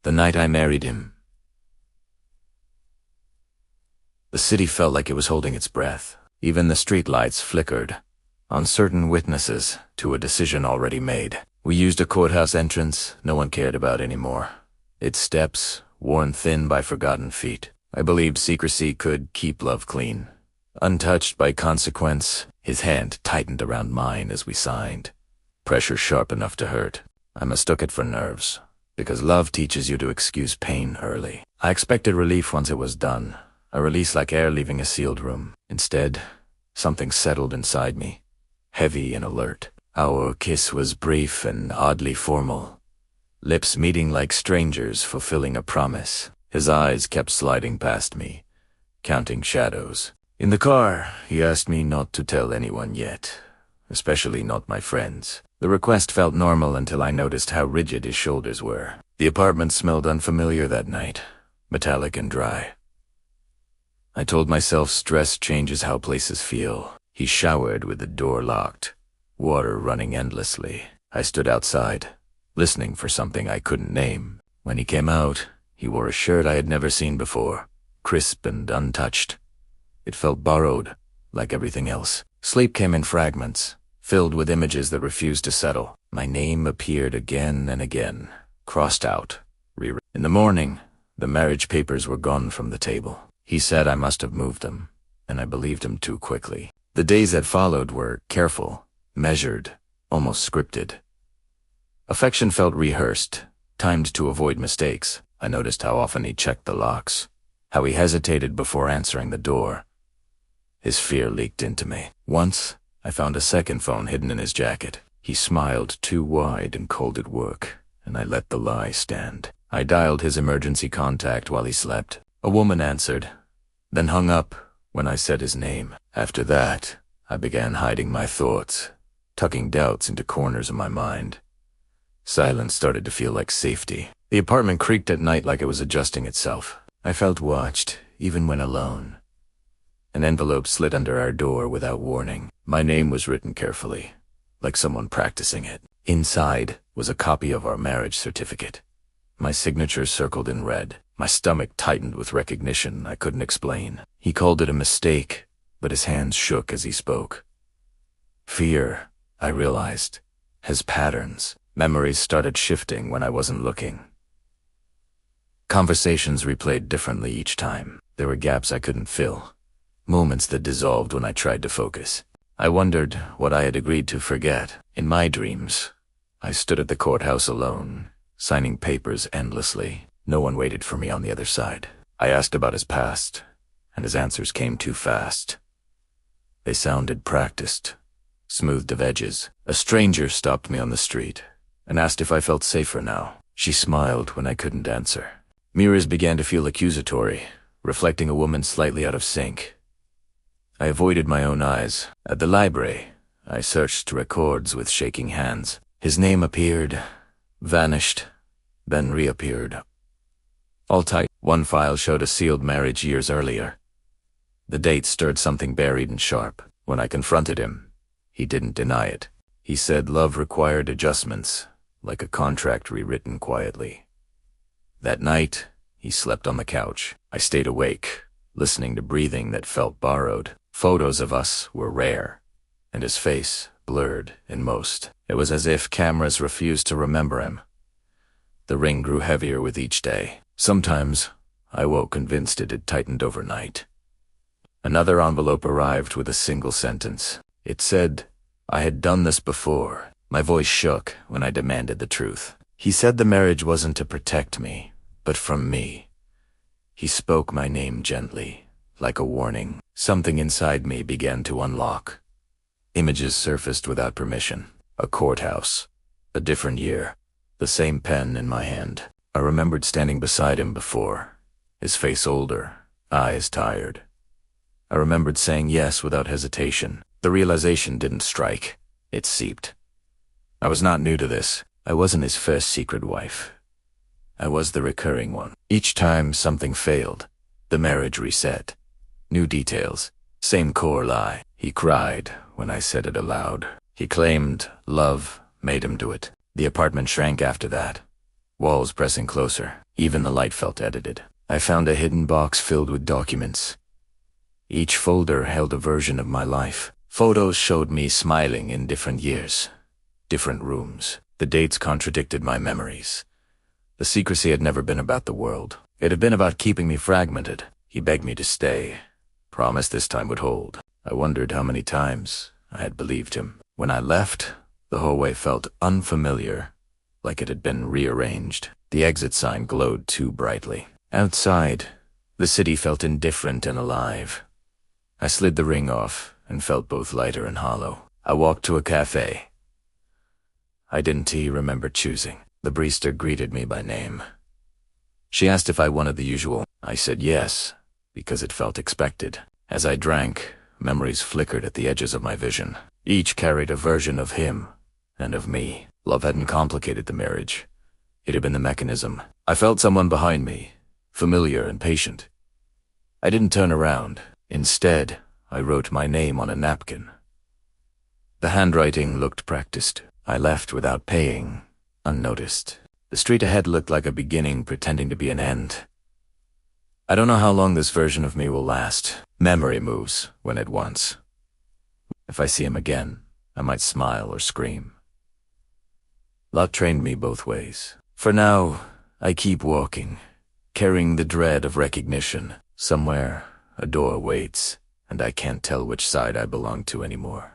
The night I married him. The city felt like it was holding its breath. Even the streetlights flickered, uncertain witnesses to a decision already made. We used a courthouse entrance no one cared about anymore. Its steps, worn thin by forgotten feet. I believed secrecy could keep love clean. Untouched by consequence, his hand tightened around mine as we signed. Pressure sharp enough to hurt. I mistook it for nerves, because love teaches you to excuse pain early. I expected relief once it was done, a release like air leaving a sealed room. Instead, something settled inside me, heavy and alert. Our kiss was brief and oddly formal, lips meeting like strangers fulfilling a promise. His eyes kept sliding past me, counting shadows. In the car, he asked me not to tell anyone yet, especially not my friends. The request felt normal until I noticed how rigid his shoulders were. The apartment smelled unfamiliar that night, metallic and dry. I told myself stress changes how places feel. He showered with the door locked, water running endlessly. I stood outside, listening for something I couldn't name. When he came out, he wore a shirt I had never seen before, crisp and untouched. It felt borrowed, like everything else. Sleep came in fragments, filled with images that refused to settle. My name appeared again and again, crossed out, rewritten. In the morning, the marriage papers were gone from the table. He said I must have moved them, and I believed him too quickly. The days that followed were careful, measured, almost scripted. Affection felt rehearsed, timed to avoid mistakes. I noticed how often he checked the locks, how he hesitated before answering the door. His fear leaked into me. Once, I found a second phone hidden in his jacket. He smiled too wide and cold at work, and I let the lie stand. I dialed his emergency contact while he slept. A woman answered, then hung up when I said his name. After that, I began hiding my thoughts, tucking doubts into corners of my mind. Silence started to feel like safety. The apartment creaked at night like it was adjusting itself. I felt watched, even when alone. An envelope slid under our door without warning. My name was written carefully, like someone practicing it. Inside was a copy of our marriage certificate. My signature circled in red. My stomach tightened with recognition I couldn't explain. He called it a mistake, but his hands shook as he spoke. Fear, I realized, has patterns. Memories started shifting when I wasn't looking. Conversations replayed differently each time. There were gaps I couldn't fill, moments that dissolved when I tried to focus. I wondered what I had agreed to forget. In my dreams, I stood at the courthouse alone, signing papers endlessly. No one waited for me on the other side. I asked about his past, and his answers came too fast. They sounded practiced, smoothed of edges. A stranger stopped me on the street and asked if I felt safer now. She smiled when I couldn't answer. Mirrors began to feel accusatory, reflecting a woman slightly out of sync. I avoided my own eyes. At the library, I searched records with shaking hands. His name appeared, vanished, then reappeared. All tight. One file showed a sealed marriage years earlier. The date stirred something buried and sharp. When I confronted him, he didn't deny it. He said love required adjustments, like a contract rewritten quietly. That night, he slept on the couch. I stayed awake, listening to breathing that felt borrowed. Photos of us were rare, and his face blurred in most. It was as if cameras refused to remember him. The ring grew heavier with each day. Sometimes, I woke convinced it had tightened overnight. Another envelope arrived with a single sentence. It said, I had done this before. My voice shook when I demanded the truth. He said the marriage wasn't to protect me, but from me. He spoke my name gently, like a warning. Something inside me began to unlock. Images surfaced without permission. A courthouse. A different year. The same pen in my hand. I remembered standing beside him before, his face older, eyes tired. I remembered saying yes without hesitation. The realization didn't strike. It seeped. I was not new to this. I wasn't his first secret wife. I was the recurring one. Each time something failed, the marriage reset. New details, same core lie. He cried when I said it aloud. He claimed love made him do it. The apartment shrank after that. Walls pressing closer. Even the light felt edited. I found a hidden box filled with documents. Each folder held a version of my life. Photos showed me smiling in different years, different rooms. The dates contradicted my memories. The secrecy had never been about the world. It had been about keeping me fragmented. He begged me to stay. Promised this time would hold. I wondered how many times I had believed him. When I left, the hallway felt unfamiliar, like it had been rearranged. The exit sign glowed too brightly. Outside, the city felt indifferent and alive. I slid the ring off and felt both lighter and hollow. I walked to a cafe. I didn't remember choosing. The barista greeted me by name. She asked if I wanted the usual. I said yes, because it felt expected. As I drank, memories flickered at the edges of my vision. Each carried a version of him and of me. Love hadn't complicated the marriage. It had been the mechanism. I felt someone behind me, familiar and patient. I didn't turn around. Instead, I wrote my name on a napkin. The handwriting looked practiced. I left without paying, unnoticed. The street ahead looked like a beginning pretending to be an end. I don't know how long this version of me will last. Memory moves when it wants. If I see him again, I might smile or scream. Luck trained me both ways. For now, I keep walking, carrying the dread of recognition. Somewhere, a door waits, and I can't tell which side I belong to anymore.